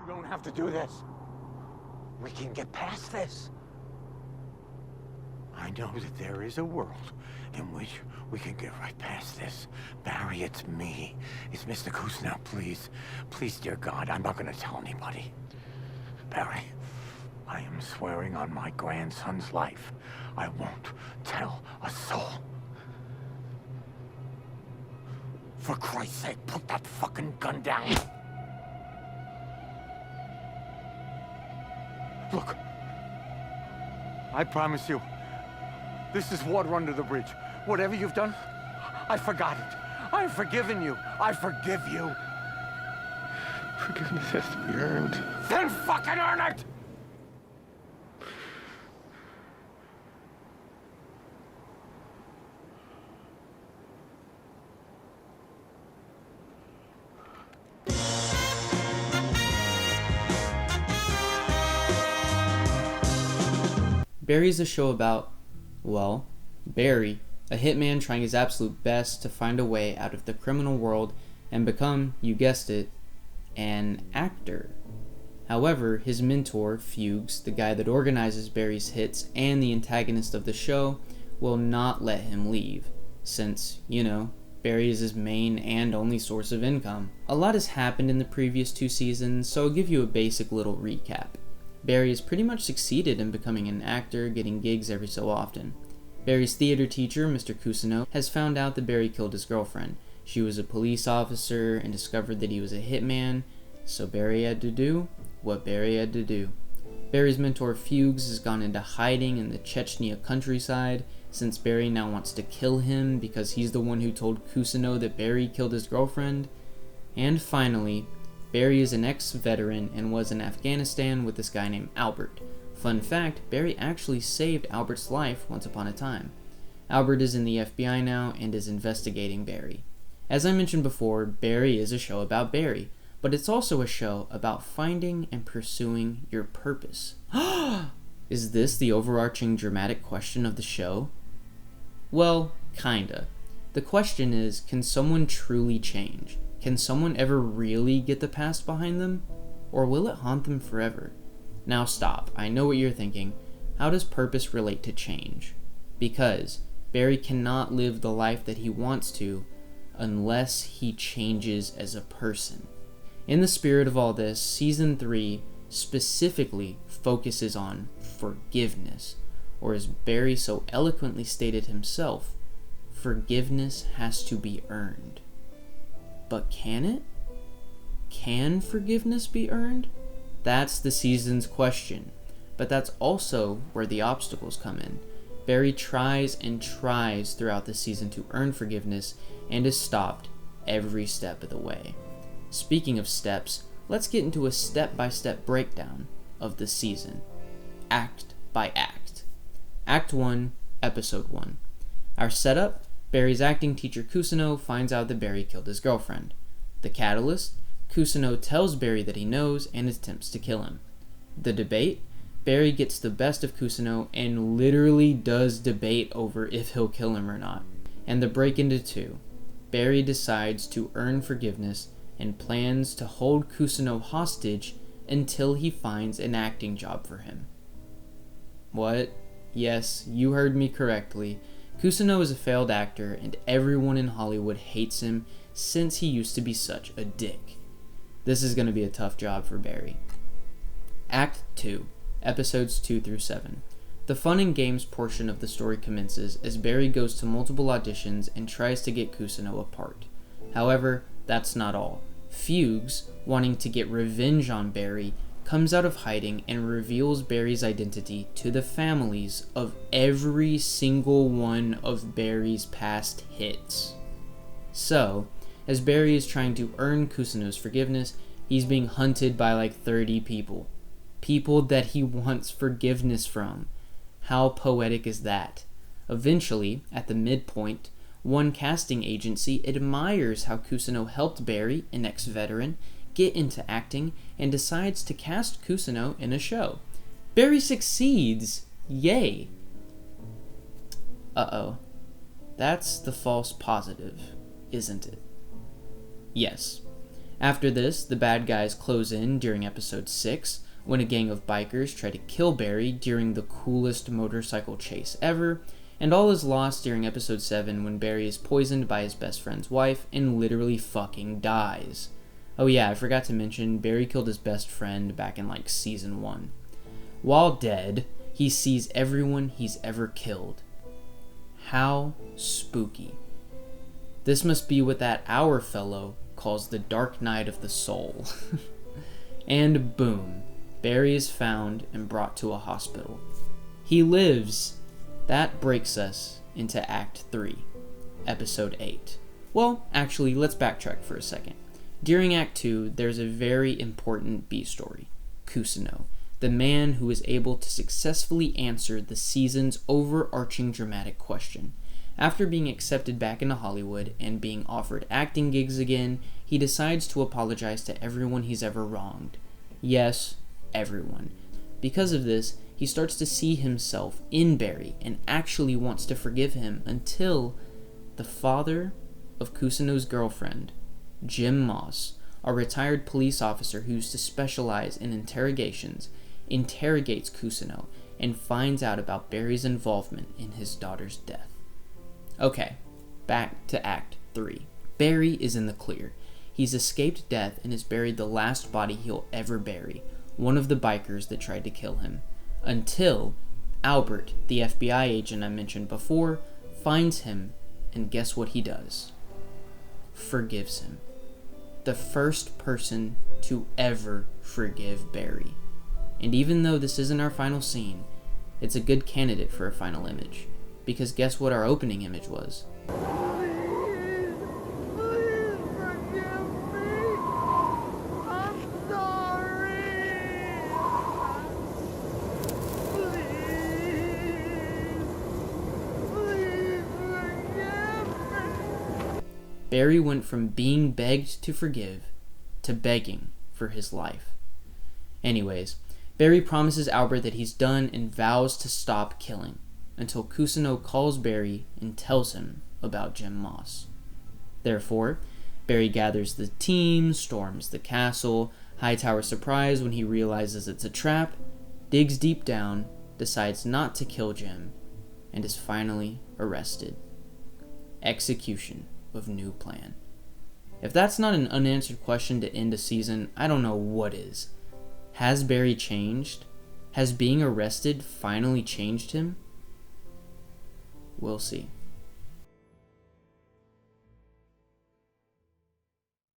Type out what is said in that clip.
You don't have to do this. We can get past this. I know that there is a world in which we can get right past this. Barry, it's me. It's Mr. Kusno, please. Please, dear God, I'm not gonna tell anybody. Barry, I am swearing on my grandson's life, I won't tell a soul. For Christ's sake, put that fucking gun down. Look, I promise you, this is water under the bridge. Whatever you've done, I forgot it. I've forgiven you. I forgive you. Forgiveness has to be earned. Then fucking earn it! Barry's a show about, well, Barry, a hitman trying his absolute best to find a way out of the criminal world and become, you guessed it, an actor. However, his mentor, Fugues, the guy that organizes Barry's hits and the antagonist of the show, will not let him leave, since, Barry is his main and only source of income. A lot has happened in the previous 2 seasons, so I'll give you a basic little recap. Barry has pretty much succeeded in becoming an actor, getting gigs every so often. Barry's theater teacher, Mr. Kusino, has found out that Barry killed his girlfriend. She was a police officer and discovered that he was a hitman, so Barry had to do what Barry had to do. Barry's mentor, Fugues, has gone into hiding in the Chechnya countryside, since Barry now wants to kill him because he's the one who told Kusino that Barry killed his girlfriend. And finally, Barry is an ex-veteran and was in Afghanistan with this guy named Albert. Fun fact, Barry actually saved Albert's life once upon a time. Albert is in the FBI now and is investigating Barry. As I mentioned before, Barry is a show about Barry, but it's also a show about finding and pursuing your purpose. Is this the overarching dramatic question of the show? Well, kinda. The question is, can someone truly change? Can someone ever really get the past behind them? Or will it haunt them forever? Now stop, I know what you're thinking. How does purpose relate to change? Because Barry cannot live the life that he wants to unless he changes as a person. In the spirit of all this, Season 3 specifically focuses on forgiveness, or as Barry so eloquently stated himself, forgiveness has to be earned. But can it? Can forgiveness be earned? That's the season's question, but that's also where the obstacles come in. Barry tries and tries throughout the season to earn forgiveness and is stopped every step of the way. Speaking of steps, let's get into a step-by-step breakdown of the season, act by act. Act 1, Episode 1. Our setup: Barry's acting teacher Kusino finds out that Barry killed his girlfriend. The catalyst: Kusino tells Barry that he knows and attempts to kill him. The debate: Barry gets the best of Kusino and literally does debate over if he'll kill him or not. And the break into 2: Barry decides to earn forgiveness and plans to hold Kusino hostage until he finds an acting job for him. What? Yes, you heard me correctly. Kusino is a failed actor, and everyone in Hollywood hates him since he used to be such a dick. This is going to be a tough job for Barry. Act 2, Episodes 2 through 7. The fun and games portion of the story commences as Barry goes to multiple auditions and tries to get Kusino apart. However, that's not all. Fugues, wanting to get revenge on Barry, comes out of hiding and reveals Barry's identity to the families of every single one of Barry's past hits. So, as Barry is trying to earn Kusino's forgiveness, he's being hunted by like 30 people. People that he wants forgiveness from. How poetic is that? Eventually, at the midpoint, one casting agency admires how Kusino helped Barry, an ex-veteran, get into acting and decides to cast Kusino in a show. Barry succeeds! Yay! Uh-oh. That's the false positive, isn't it? Yes. After this, the bad guys close in during episode 6, when a gang of bikers try to kill Barry during the coolest motorcycle chase ever, and all is lost during episode 7 when Barry is poisoned by his best friend's wife and literally fucking dies. Oh yeah, I forgot to mention, Barry killed his best friend back in like season 1. While dead, he sees everyone he's ever killed. How spooky. This must be what that Our fellow calls the dark night of the soul. And boom, Barry is found and brought to a hospital. He lives. That breaks us into Act 3, Episode 8. Well, actually, let's backtrack for a second. During Act 2, there's a very important B story, Kusino, the man who is able to successfully answer the season's overarching dramatic question. After being accepted back into Hollywood and being offered acting gigs again, he decides to apologize to everyone he's ever wronged. Yes, everyone. Because of this, he starts to see himself in Barry and actually wants to forgive him until the father of Kusino's girlfriend, Jim Moss, a retired police officer who used to specialize in interrogations, interrogates Kusino and finds out about Barry's involvement in his daughter's death. Okay, back to Act 3. Barry is in the clear. He's escaped death and has buried the last body he'll ever bury, one of the bikers that tried to kill him. Until Albert, the FBI agent I mentioned before, finds him, and guess what he does? Forgives him. The first person to ever forgive Barry. And even though this isn't our final scene, it's a good candidate for a final image. Because guess what our opening image was? Please, please forgive me. I'm sorry. Please forgive me. Barry went from being begged to forgive to begging for his life. Anyways, Barry promises Albert that he's done and vows to stop killing, until Kusino calls Barry and tells him about Jim Moss. Therefore, Barry gathers the team, storms the castle, Hightower surprised when he realizes it's a trap, digs deep down, decides not to kill Jim, and is finally arrested. Execution of new plan. If that's not an unanswered question to end a season, I don't know what is. Has Barry changed? Has being arrested finally changed him? We'll see.